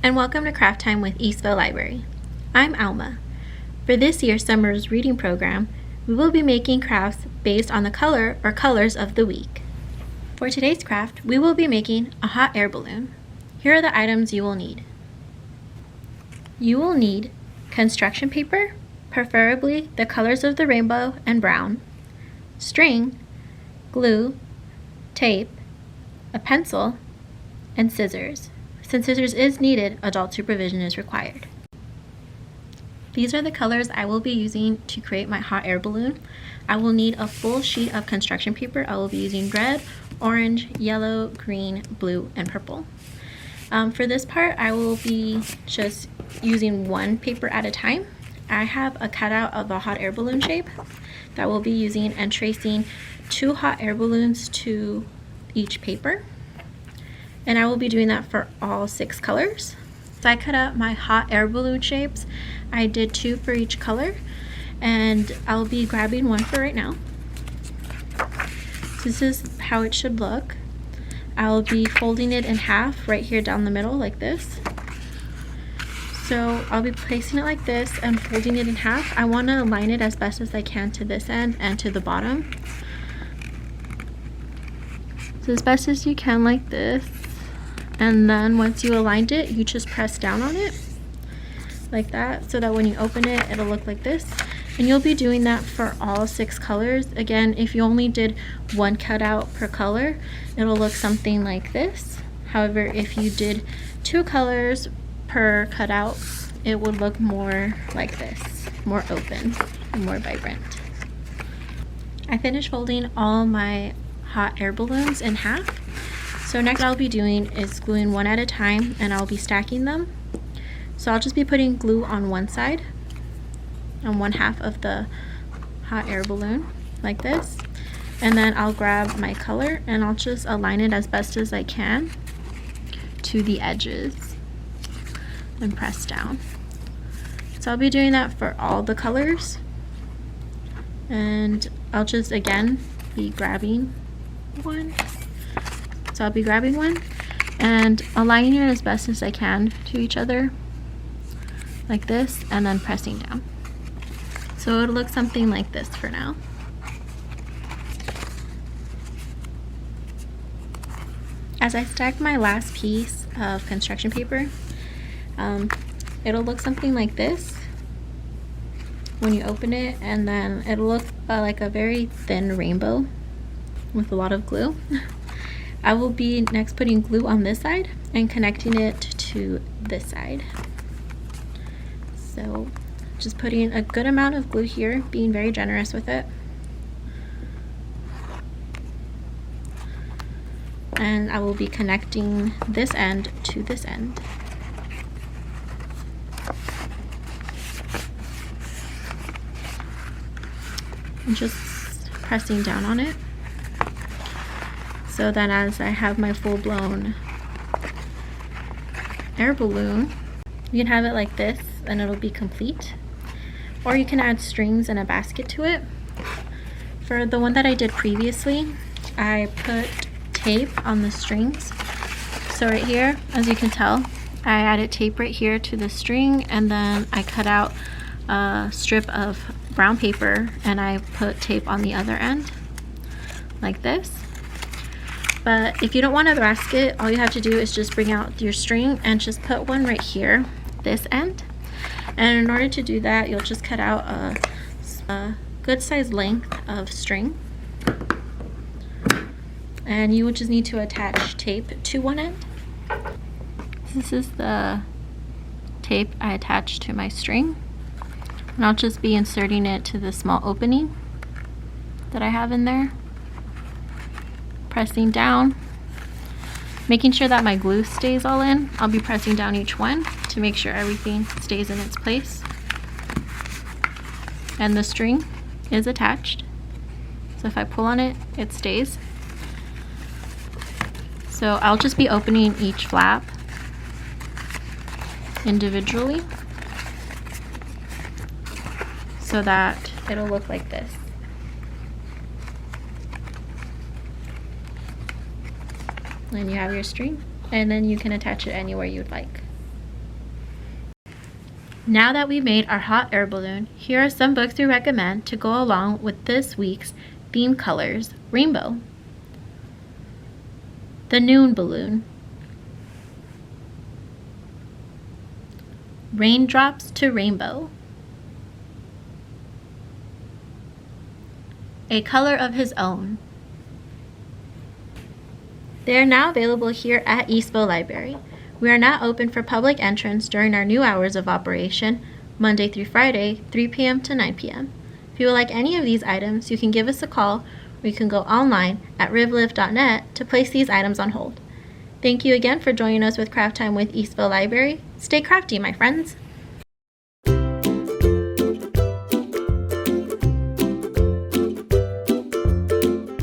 and welcome to Craft Time with Eastville Library. I'm Alma. For this year's summer's reading program, we will be making crafts based on the color or colors of the week. For today's craft, we will be making a hot air balloon. Here are the items you will need. You will need construction paper, preferably the colors of the rainbow and brown, string, glue, tape, a pencil, and scissors. Since scissors is needed, adult supervision is required. These are the colors I will be using to create my hot air balloon. I will need a full sheet of construction paper. I will be using red, orange, yellow, green, blue, and purple. For this part, I will be just using one paper at a time. I have a cutout of a hot air balloon shape that we'll be using and tracing 2 hot air balloons to each paper. And I will be doing that for all 6 colors. So I cut out my hot air balloon shapes. I did 2 for each color, and I'll be grabbing one for right now. So this is how it should look. I'll be folding it in half right here down the middle like this. So I'll be placing it like this and folding it in half. I want to align it as best as I can to this end and to the bottom. So as best as you can like this. And then once you aligned it, you just press down on it like that, so that when you open it, it'll look like this. And you'll be doing that for all 6 colors. Again, if you only did 1 cutout per color, it'll look something like this. However, if you did 2 colors per cutout, it would look more like this, more open and more vibrant. I finished folding all my hot air balloons in half. So next I'll be doing is gluing one at a time, and I'll be stacking them. So I'll just be putting glue on one side, on one half of the hot air balloon, like this. And then I'll grab my color and I'll just align it as best as I can to the edges and press down. So I'll be doing that for all the colors. And I'll just again be grabbing one. So I'll be grabbing one and aligning it as best as I can to each other like this, and then pressing down. So it'll look something like this for now. As I stack my last piece of construction paper, it'll look something like this when you open it, and then it'll look like a very thin rainbow with a lot of glue. I will be next putting glue on this side and connecting it to this side. So just putting a good amount of glue here, being very generous with it. And I will be connecting this end to this end. And just pressing down on it. So then as I have my full-blown air balloon, you can have it like this and it'll be complete. Or you can add strings and a basket to it. For the one that I did previously, I put tape on the strings. So right here, as you can tell, I added tape right here to the string, and then I cut out a strip of brown paper and I put tape on the other end like this. But if you don't want a basket, all you have to do is just bring out your string and just put one right here, this end. And in order to do that, you'll just cut out a good sized length of string. And you would just need to attach tape to one end. This is the tape I attached to my string. And I'll just be inserting it to the small opening that I have in there. Pressing down, making sure that my glue stays all in. I'll be pressing down each one to make sure everything stays in its place. And the string is attached. So if I pull on it, it stays. So I'll just be opening each flap individually so that it'll look like this. And you have your string, and then you can attach it anywhere you'd like. Now that we've made our hot air balloon, here are some books we recommend to go along with this week's theme colors, rainbow. The Noon Balloon. Raindrops to Rainbow. A Color of His Own. They are now available here at Eastville Library. We are now open for public entrance during our new hours of operation, Monday through Friday, 3 p.m. to 9 p.m. If you would like any of these items, you can give us a call, or you can go online at rivliv.net to place these items on hold. Thank you again for joining us with Craft Time with Eastville Library. Stay crafty, my friends!